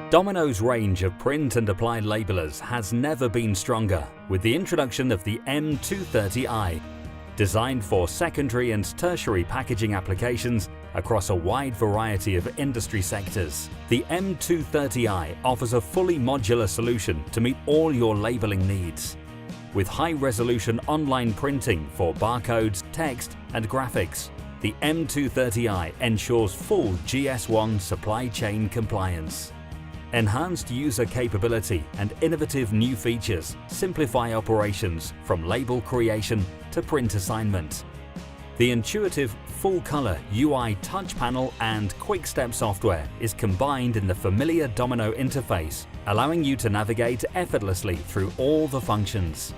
Domino's range of print and apply labelers has never been stronger with the introduction of the M230i. Designed for secondary and tertiary packaging applications across a wide variety of industry sectors, the M230i offers a fully modular solution to meet all your labeling needs. With high-resolution online printing for barcodes, text, and graphics, the M230i ensures full GS1 supply chain compliance. Enhanced user capability and innovative new features simplify operations from label creation to print assignment. The intuitive full-color UI touch panel and quick-step software is combined in the familiar Domino interface, allowing you to navigate effortlessly through all the functions.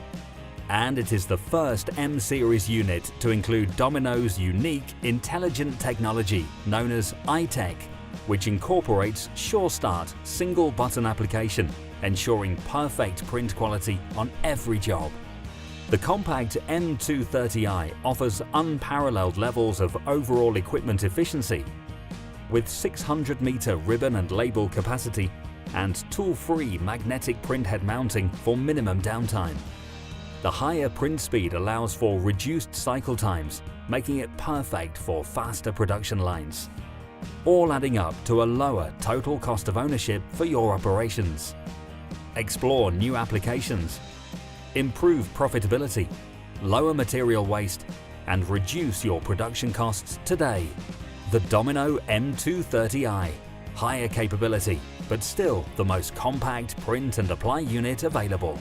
And it is the first M-series unit to include Domino's unique intelligent technology known as iTech, which incorporates Sure Start single button application, ensuring perfect print quality on every job. The compact M230i offers unparalleled levels of overall equipment efficiency, with 600-meter ribbon and label capacity and tool-free magnetic printhead mounting for minimum downtime. The higher print speed allows for reduced cycle times, making it perfect for faster production lines, all adding up to a lower total cost of ownership for your operations. Explore new applications, improve profitability, lower material waste, and reduce your production costs today. The Domino M230i. Higher capability, but still the most compact print and apply unit available.